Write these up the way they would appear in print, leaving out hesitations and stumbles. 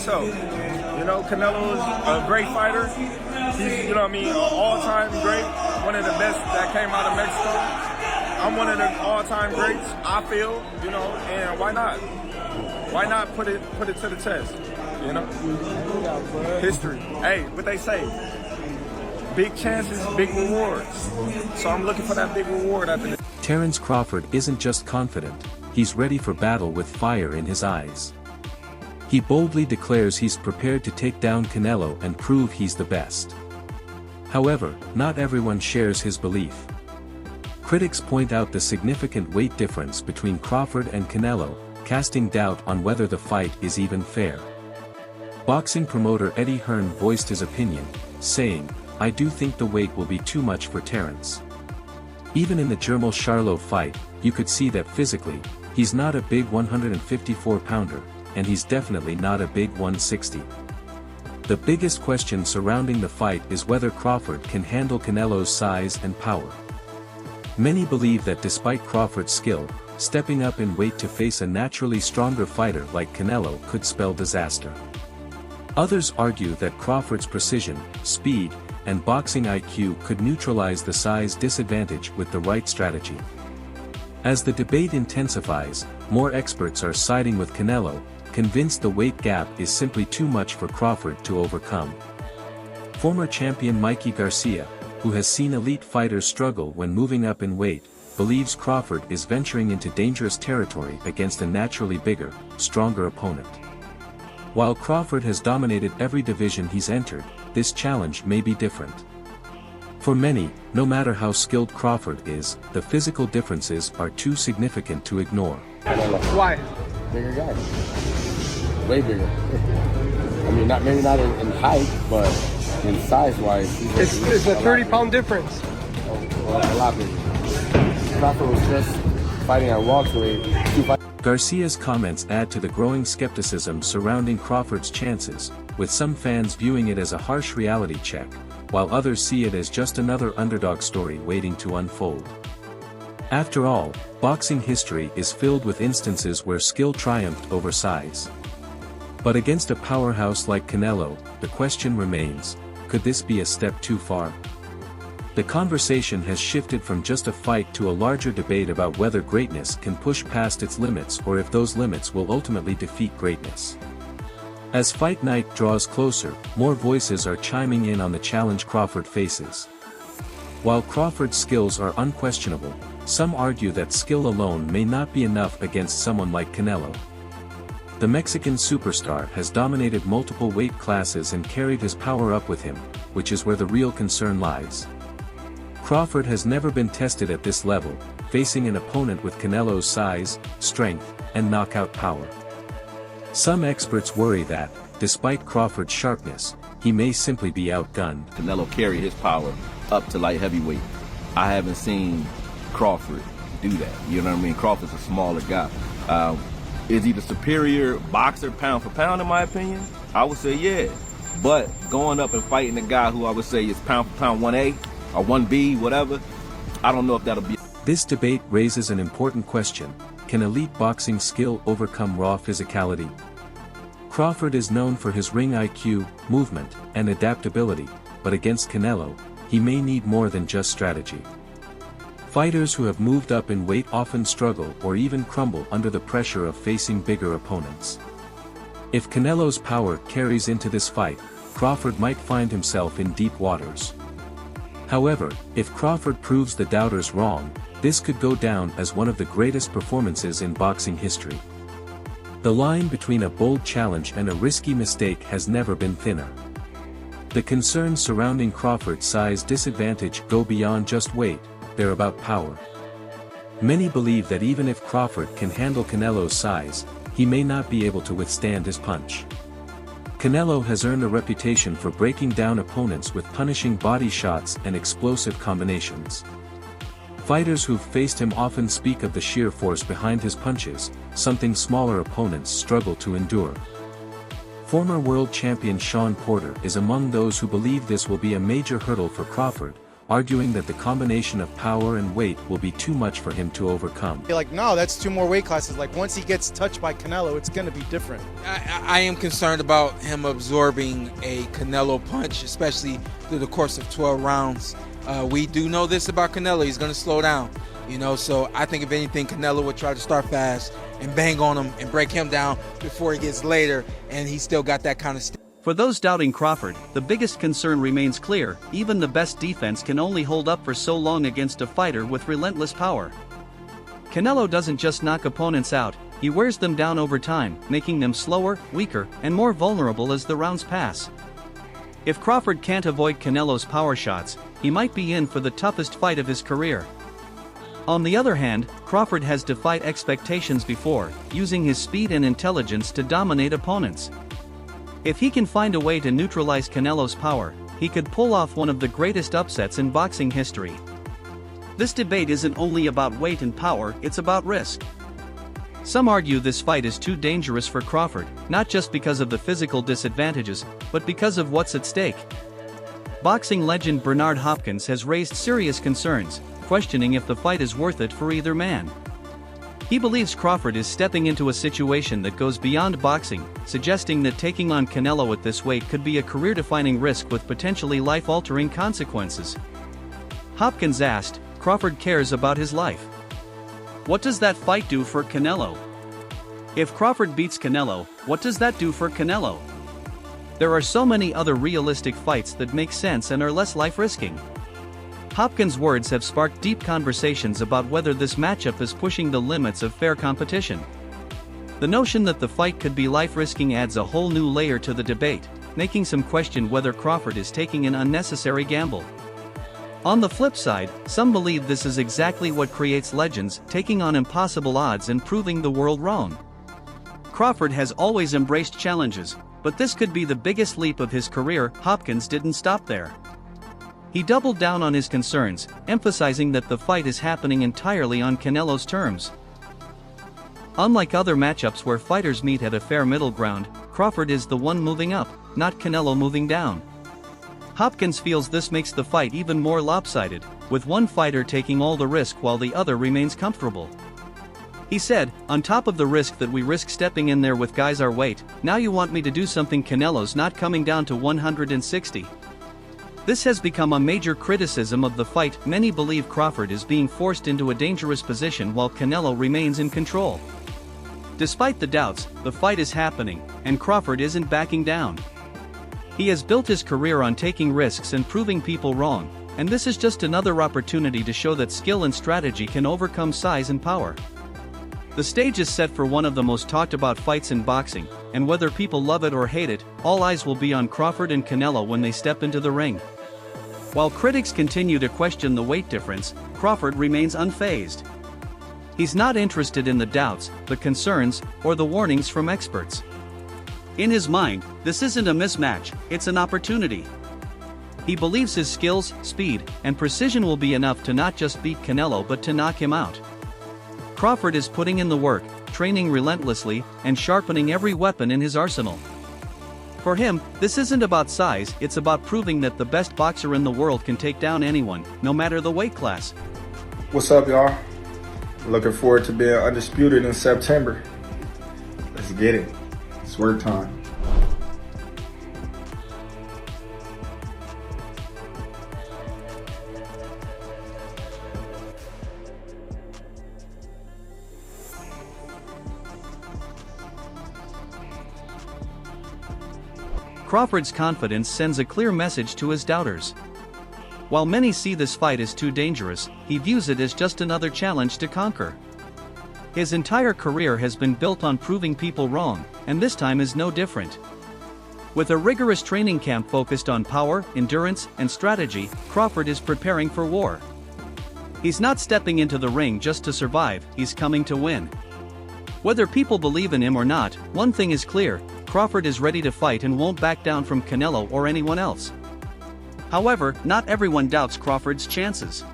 myself. You know, Canelo is a great fighter. He's, you know what I mean, an all-time great, one of the best that came out of Mexico. I'm one of the all-time greats, I feel, you know, and why not? Why not put it to the test, you know? History. Hey, what they say, big chances, big rewards. So I'm looking for that big reward after this. Terence Crawford isn't just confident, he's ready for battle with fire in his eyes. He boldly declares he's prepared to take down Canelo and prove he's the best. However, not everyone shares his belief. Critics point out the significant weight difference between Crawford and Canelo, casting doubt on whether the fight is even fair. Boxing promoter Eddie Hearn voiced his opinion, saying, "I do think the weight will be too much for Terence. Even in the Jermall Charlo fight, you could see that physically, he's not a big 154-pounder, and he's definitely not a big 160. The biggest question surrounding the fight is whether Crawford can handle Canelo's size and power. Many believe that despite Crawford's skill, stepping up in weight to face a naturally stronger fighter like Canelo could spell disaster. Others argue that Crawford's precision, speed, and boxing IQ could neutralize the size disadvantage with the right strategy. As the debate intensifies, more experts are siding with Canelo, convinced the weight gap is simply too much for Crawford to overcome. Former champion Mikey Garcia, who has seen elite fighters struggle when moving up in weight, believes Crawford is venturing into dangerous territory against a naturally bigger, stronger opponent. While Crawford has dominated every division he's entered, this challenge may be different. For many, no matter how skilled Crawford is, the physical differences are too significant to ignore. Why? Bigger guy. Way bigger. I mean, maybe not in height, but in size-wise. It's a 30-pound difference. A lot bigger. Crawford was just fighting at welterweight. Garcia's comments add to the growing skepticism surrounding Crawford's chances, with some fans viewing it as a harsh reality check, while others see it as just another underdog story waiting to unfold. After all, boxing history is filled with instances where skill triumphed over size. But against a powerhouse like Canelo, the question remains, could this be a step too far? The conversation has shifted from just a fight to a larger debate about whether greatness can push past its limits or if those limits will ultimately defeat greatness. As fight night draws closer, more voices are chiming in on the challenge Crawford faces. While Crawford's skills are unquestionable, some argue that skill alone may not be enough against someone like Canelo. The Mexican superstar has dominated multiple weight classes and carried his power up with him, which is where the real concern lies. Crawford has never been tested at this level, facing an opponent with Canelo's size, strength, and knockout power. Some experts worry that, despite Crawford's sharpness, he may simply be outgunned. Canelo carried his power up to light heavyweight. I haven't seen Crawford do that. You know what I mean? Crawford's a smaller guy. Is he the superior boxer pound for pound in my opinion? I would say yeah. But going up and fighting a guy who I would say is pound for pound 1A or 1B, whatever, I don't know if that'll be. This debate raises an important question: can elite boxing skill overcome raw physicality? Crawford is known for his ring IQ, movement, and adaptability, but against Canelo, he may need more than just strategy. Fighters who have moved up in weight often struggle or even crumble under the pressure of facing bigger opponents. If Canelo's power carries into this fight, Crawford might find himself in deep waters. However, if Crawford proves the doubters wrong, this could go down as one of the greatest performances in boxing history. The line between a bold challenge and a risky mistake has never been thinner. The concerns surrounding Crawford's size disadvantage go beyond just weight, they're about power. Many believe that even if Crawford can handle Canelo's size, he may not be able to withstand his punch. Canelo has earned a reputation for breaking down opponents with punishing body shots and explosive combinations. Fighters who've faced him often speak of the sheer force behind his punches, something smaller opponents struggle to endure. Former world champion Shawn Porter is among those who believe this will be a major hurdle for Crawford, arguing that the combination of power and weight will be too much for him to overcome. Like, no, that's 2 more weight classes. Like, once he gets touched by Canelo, it's going to be different. I am concerned about him absorbing a Canelo punch, especially through the course of 12 rounds. We do know this about Canelo. He's going to slow down, you know, so I think if anything, Canelo would try to start fast and bang on him and break him down before he gets later, and he still got that kind of For those doubting Crawford, the biggest concern remains clear: even the best defense can only hold up for so long against a fighter with relentless power. Canelo doesn't just knock opponents out, he wears them down over time, making them slower, weaker, and more vulnerable as the rounds pass. If Crawford can't avoid Canelo's power shots, he might be in for the toughest fight of his career. On the other hand, Crawford has defied expectations before, using his speed and intelligence to dominate opponents. If he can find a way to neutralize Canelo's power, he could pull off one of the greatest upsets in boxing history. This debate isn't only about weight and power, it's about risk. Some argue this fight is too dangerous for Crawford, not just because of the physical disadvantages, but because of what's at stake. Boxing legend Bernard Hopkins has raised serious concerns, questioning if the fight is worth it for either man. He believes Crawford is stepping into a situation that goes beyond boxing, suggesting that taking on Canelo at this weight could be a career-defining risk with potentially life-altering consequences. Hopkins asked, "Crawford cares about his life. What does that fight do for Canelo? If Crawford beats Canelo, what does that do for Canelo? There are so many other realistic fights that make sense and are less life-risking." Hopkins' words have sparked deep conversations about whether this matchup is pushing the limits of fair competition. The notion that the fight could be life-risking adds a whole new layer to the debate, making some question whether Crawford is taking an unnecessary gamble. On the flip side, some believe this is exactly what creates legends, taking on impossible odds and proving the world wrong. Crawford has always embraced challenges, but this could be the biggest leap of his career. Hopkins didn't stop there. He doubled down on his concerns, emphasizing that the fight is happening entirely on Canelo's terms. Unlike other matchups where fighters meet at a fair middle ground, Crawford is the one moving up, not Canelo moving down. Hopkins feels this makes the fight even more lopsided, with one fighter taking all the risk while the other remains comfortable. He said, "On top of the risk that we risk stepping in there with guys our weight, now you want me to do something Canelo's not coming down to 160. This has become a major criticism of the fight. Many believe Crawford is being forced into a dangerous position while Canelo remains in control. Despite the doubts, the fight is happening, and Crawford isn't backing down. He has built his career on taking risks and proving people wrong, and this is just another opportunity to show that skill and strategy can overcome size and power." The stage is set for one of the most talked about fights in boxing, and whether people love it or hate it, all eyes will be on Crawford and Canelo when they step into the ring. While critics continue to question the weight difference, Crawford remains unfazed. He's not interested in the doubts, the concerns, or the warnings from experts. In his mind, this isn't a mismatch, it's an opportunity. He believes his skills, speed, and precision will be enough to not just beat Canelo but to knock him out. Crawford is putting in the work, training relentlessly, and sharpening every weapon in his arsenal. For him, this isn't about size, it's about proving that the best boxer in the world can take down anyone, no matter the weight class. What's up, y'all? Looking forward to being undisputed in September. Let's get it. It's work time. Crawford's confidence sends a clear message to his doubters. While many see this fight as too dangerous, he views it as just another challenge to conquer. His entire career has been built on proving people wrong, and this time is no different. With a rigorous training camp focused on power, endurance, and strategy, Crawford is preparing for war. He's not stepping into the ring just to survive, he's coming to win. Whether people believe in him or not, one thing is clear: Crawford is ready to fight and won't back down from Canelo or anyone else. However, not everyone doubts Crawford's chances.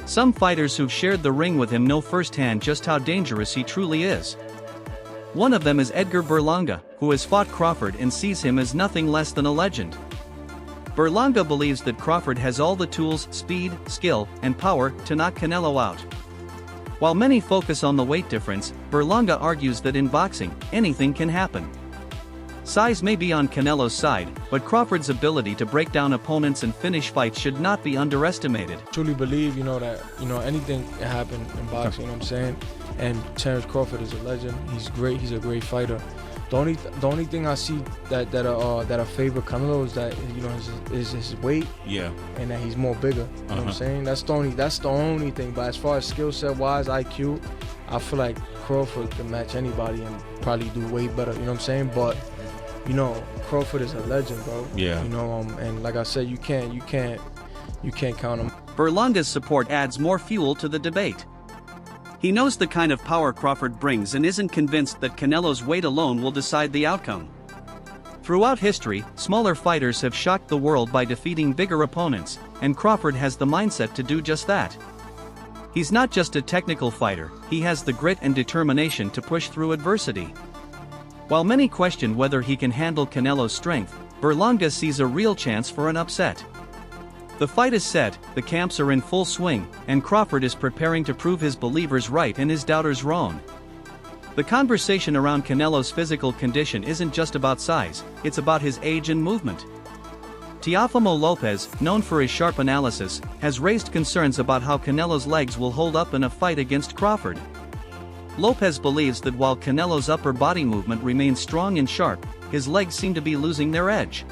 Some fighters who've shared the ring with him know firsthand just how dangerous he truly is. One of them is Edgar Berlanga, who has fought Crawford and sees him as nothing less than a legend. Berlanga believes that Crawford has all the tools, speed, skill, and power to knock Canelo out. While many focus on the weight difference, Berlanga argues that in boxing, anything can happen. Size may be on Canelo's side, but Crawford's ability to break down opponents and finish fights should not be underestimated. Truly believe, that, anything can happen in boxing, you know what I'm saying? And Terence Crawford is a legend. He's great. He's a great fighter. The only thing I see that I favor Canelo is that his weight. Yeah. And that he's more bigger. You know what I'm saying? That's the only thing. But as far as skill set wise, IQ, I feel like Crawford can match anybody and probably do way better. You know what I'm saying? But Crawford is a legend, bro. Yeah. And like I said, you can't count him. Berlanga's support adds more fuel to the debate. He knows the kind of power Crawford brings and isn't convinced that Canelo's weight alone will decide the outcome. Throughout history, smaller fighters have shocked the world by defeating bigger opponents, and Crawford has the mindset to do just that. He's not just a technical fighter, he has the grit and determination to push through adversity. While many question whether he can handle Canelo's strength, Berlanga sees a real chance for an upset. The fight is set, the camps are in full swing, and Crawford is preparing to prove his believers right and his doubters wrong. The conversation around Canelo's physical condition isn't just about size, it's about his age and movement. Teofimo Lopez, known for his sharp analysis, has raised concerns about how Canelo's legs will hold up in a fight against Crawford. Lopez believes that while Canelo's upper body movement remains strong and sharp, his legs seem to be losing their edge.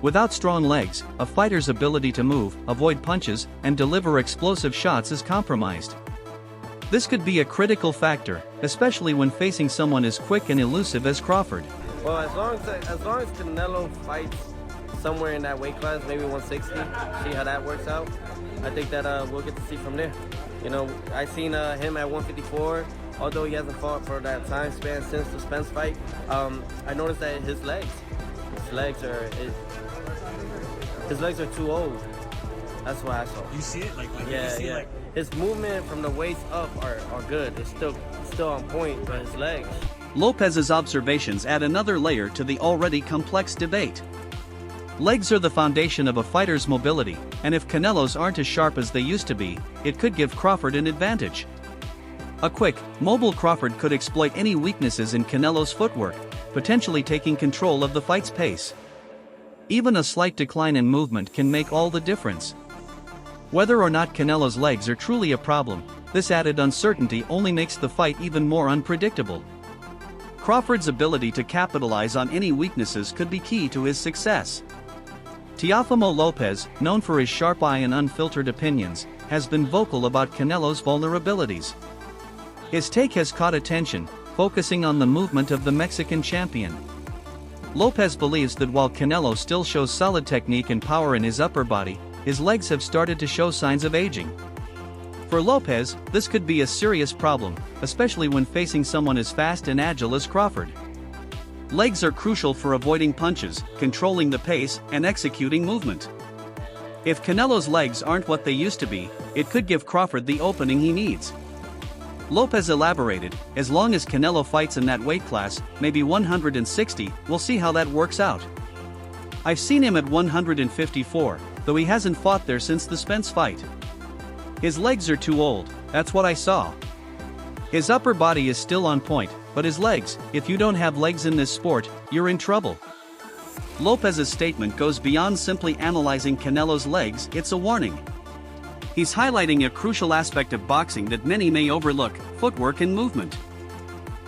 Without strong legs, a fighter's ability to move, avoid punches, and deliver explosive shots is compromised. This could be a critical factor, especially when facing someone as quick and elusive as Crawford. Well, as long as Canelo fights somewhere in that weight class, maybe 160, see how that works out, I think that we'll get to see from there. I seen him at 154, although he hasn't fought for that time span since the Spence fight. I noticed that his legs are too old. That's what I saw. You see it? Yeah. His movement from the waist up are good. It's still on point, but his legs. Lopez's observations add another layer to the already complex debate. Legs are the foundation of a fighter's mobility, and if Canelo's aren't as sharp as they used to be, it could give Crawford an advantage. A quick, mobile Crawford could exploit any weaknesses in Canelo's footwork, potentially taking control of the fight's pace. Even a slight decline in movement can make all the difference. Whether or not Canelo's legs are truly a problem, this added uncertainty only makes the fight even more unpredictable. Crawford's ability to capitalize on any weaknesses could be key to his success. Teofimo Lopez, known for his sharp eye and unfiltered opinions, has been vocal about Canelo's vulnerabilities. His take has caught attention, focusing on the movement of the Mexican champion. Lopez believes that while Canelo still shows solid technique and power in his upper body, his legs have started to show signs of aging. For Lopez, this could be a serious problem, especially when facing someone as fast and agile as Crawford. Legs are crucial for avoiding punches, controlling the pace, and executing movement. If Canelo's legs aren't what they used to be, it could give Crawford the opening he needs. Lopez elaborated, as long as Canelo fights in that weight class, maybe 160, we'll see how that works out. I've seen him at 154, though he hasn't fought there since the Spence fight. His legs are too old, that's what I saw. His upper body is still on point, but his legs, if you don't have legs in this sport, you're in trouble. Lopez's statement goes beyond simply analyzing Canelo's legs, it's a warning. He's highlighting a crucial aspect of boxing that many may overlook: footwork and movement.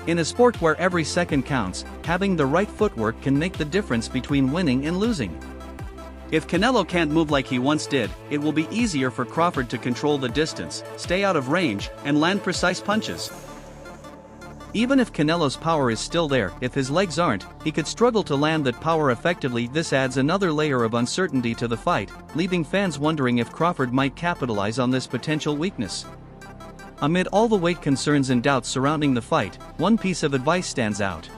In a sport where every second counts, having the right footwork can make the difference between winning and losing. If Canelo can't move like he once did, it will be easier for Crawford to control the distance, stay out of range, and land precise punches. Even if Canelo's power is still there, if his legs aren't, he could struggle to land that power effectively. This adds another layer of uncertainty to the fight, leaving fans wondering if Crawford might capitalize on this potential weakness. Amid all the weight concerns and doubts surrounding the fight, one piece of advice stands out.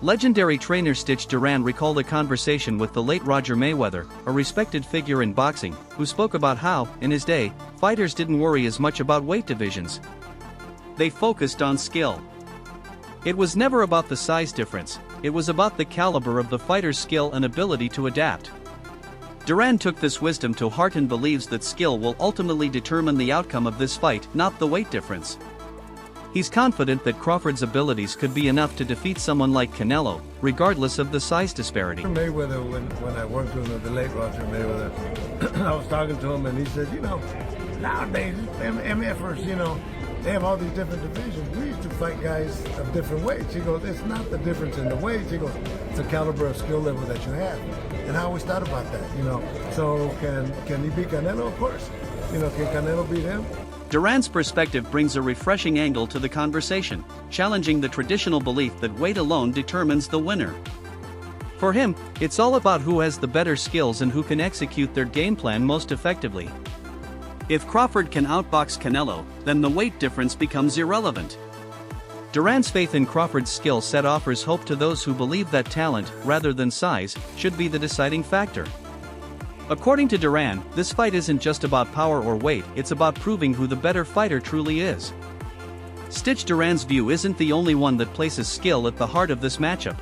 Legendary trainer Stitch Duran recalled a conversation with the late Roger Mayweather, a respected figure in boxing, who spoke about how, in his day, fighters didn't worry as much about weight divisions. They focused on skill. It was never about the size difference, it was about the caliber of the fighter's skill and ability to adapt. Duran took this wisdom to heart and believes that skill will ultimately determine the outcome of this fight, not the weight difference. He's confident that Crawford's abilities could be enough to defeat someone like Canelo, regardless of the size disparity. Mayweather, when I worked with him, the late Roger Mayweather, I was talking to him and he said, nowadays, MFers, they have all these different divisions. We used to fight guys of different weights. He goes, it's not the difference in the weights. He goes, it's the caliber of skill level that you have. And I always thought about that, So can he beat Canelo? Of course. Can Canelo beat him? Duran's perspective brings a refreshing angle to the conversation, challenging the traditional belief that weight alone determines the winner. For him, it's all about who has the better skills and who can execute their game plan most effectively. If Crawford can outbox Canelo, then the weight difference becomes irrelevant. Duran's faith in Crawford's skill set offers hope to those who believe that talent, rather than size, should be the deciding factor. According to Duran, this fight isn't just about power or weight, it's about proving who the better fighter truly is. Stitch Duran's view isn't the only one that places skill at the heart of this matchup.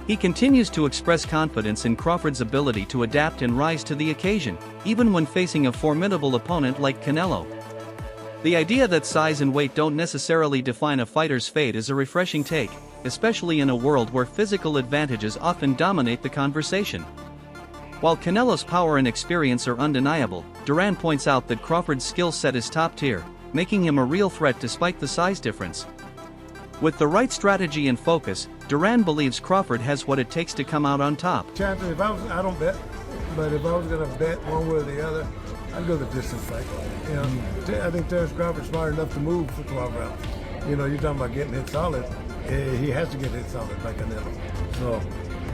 He continues to express confidence in Crawford's ability to adapt and rise to the occasion, even when facing a formidable opponent like Canelo. The idea that size and weight don't necessarily define a fighter's fate is a refreshing take, especially in a world where physical advantages often dominate the conversation. While Canelo's power and experience are undeniable, Duran points out that Crawford's skill set is top tier, making him a real threat despite the size difference. With the right strategy and focus, Duran believes Crawford has what it takes to come out on top. Chances, I don't bet, but if I was going to bet one way or the other, I'd go the distance fight. I think Terence Crawford's smart enough to move for 12 rounds. You're talking about getting hit solid. He has to get hit solid by Canelo. So,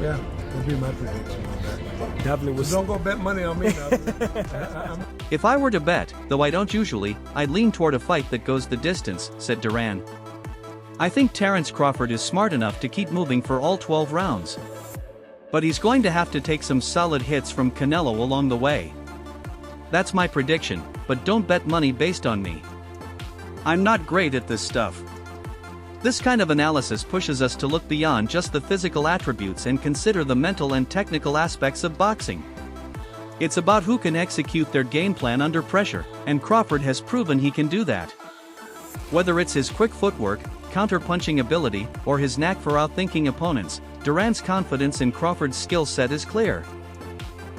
yeah, that'd be my prediction on that. Definitely was. So don't go bet money on me now. If I were to bet, though I don't usually, I'd lean toward a fight that goes the distance, said Duran. I think Terence Crawford is smart enough to keep moving for all 12 rounds. But he's going to have to take some solid hits from Canelo along the way. That's my prediction, but don't bet money based on me. I'm not great at this stuff. This kind of analysis pushes us to look beyond just the physical attributes and consider the mental and technical aspects of boxing. It's about who can execute their game plan under pressure, and Crawford has proven he can do that. Whether it's his quick footwork, counter-punching ability, or his knack for outthinking opponents, Duran's confidence in Crawford's skill set is clear.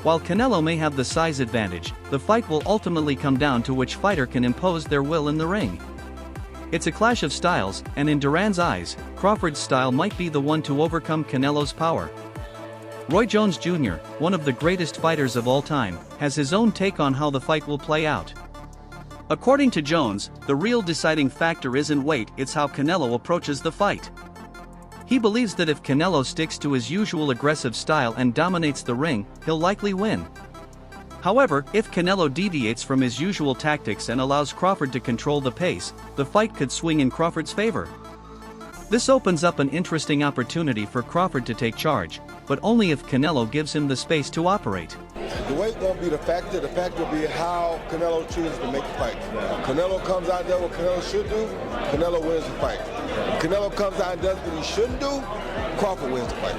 While Canelo may have the size advantage, the fight will ultimately come down to which fighter can impose their will in the ring. It's a clash of styles, and in Duran's eyes, Crawford's style might be the one to overcome Canelo's power. Roy Jones Jr., one of the greatest fighters of all time, has his own take on how the fight will play out. According to Jones, the real deciding factor isn't weight, it's how Canelo approaches the fight. He believes that if Canelo sticks to his usual aggressive style and dominates the ring, he'll likely win. However, if Canelo deviates from his usual tactics and allows Crawford to control the pace, the fight could swing in Crawford's favor. This opens up an interesting opportunity for Crawford to take charge, but only if Canelo gives him the space to operate. The weight won't be the factor will be how Canelo chooses to make the fight. Canelo comes out there what Canelo should do, Canelo wins the fight. If Canelo comes out and does what he shouldn't do, Crawford wins the fight.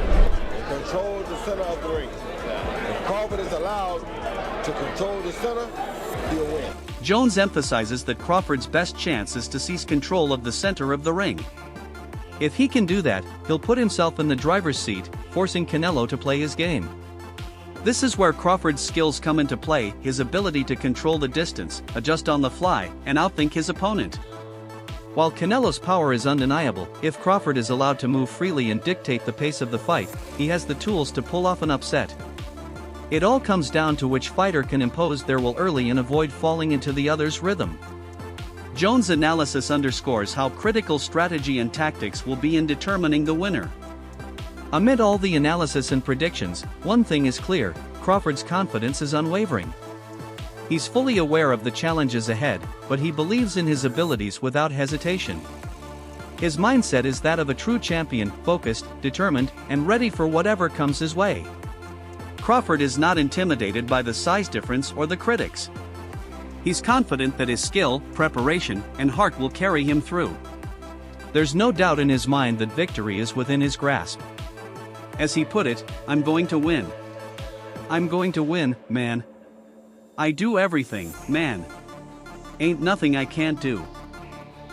Control the center of the ring. If Crawford is allowed to control the center, he'll win. Jones emphasizes that Crawford's best chance is to seize control of the center of the ring. If he can do that, he'll put himself in the driver's seat, forcing Canelo to play his game. This is where Crawford's skills come into play, his ability to control the distance, adjust on the fly, and outthink his opponent. While Canelo's power is undeniable, if Crawford is allowed to move freely and dictate the pace of the fight, he has the tools to pull off an upset. It all comes down to which fighter can impose their will early and avoid falling into the other's rhythm. Jones' analysis underscores how critical strategy and tactics will be in determining the winner. Amid all the analysis and predictions, one thing is clear: Crawford's confidence is unwavering. He's fully aware of the challenges ahead, but he believes in his abilities without hesitation. His mindset is that of a true champion, focused, determined, and ready for whatever comes his way. Crawford is not intimidated by the size difference or the critics. He's confident that his skill, preparation, and heart will carry him through. There's no doubt in his mind that victory is within his grasp. As he put it, "I'm going to win. I'm going to win, man. I do everything, man. Ain't nothing I can't do.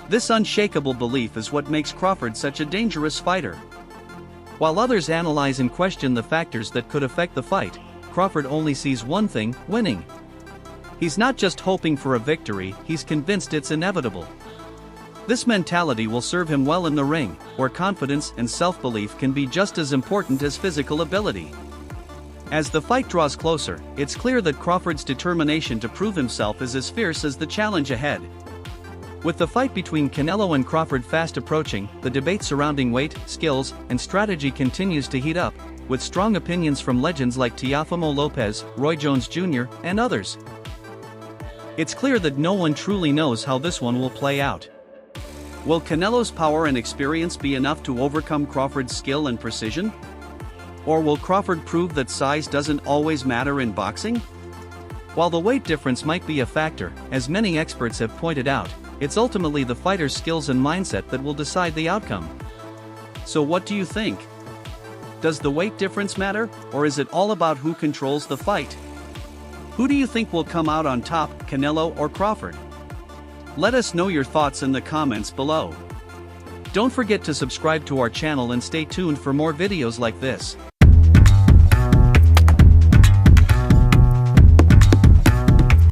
This unshakable belief is what makes Crawford such a dangerous fighter. While others analyze and question the factors that could affect the fight, Crawford only sees one thing: winning. He's not just hoping for a victory, he's convinced it's inevitable. This mentality will serve him well in the ring, where confidence and self-belief can be just as important as physical ability. As the fight draws closer, it's clear that Crawford's determination to prove himself is as fierce as the challenge ahead. With the fight between Canelo and Crawford fast approaching, the debate surrounding weight, skills, and strategy continues to heat up, with strong opinions from legends like Teofimo Lopez, Roy Jones Jr., and others. It's clear that no one truly knows how this one will play out. Will Canelo's power and experience be enough to overcome Crawford's skill and precision? Or will Crawford prove that size doesn't always matter in boxing? While the weight difference might be a factor, as many experts have pointed out, it's ultimately the fighter's skills and mindset that will decide the outcome. So what do you think? Does the weight difference matter, or is it all about who controls the fight? Who do you think will come out on top, Canelo or Crawford? Let us know your thoughts in the comments below. Don't forget to subscribe to our channel and stay tuned for more videos like this.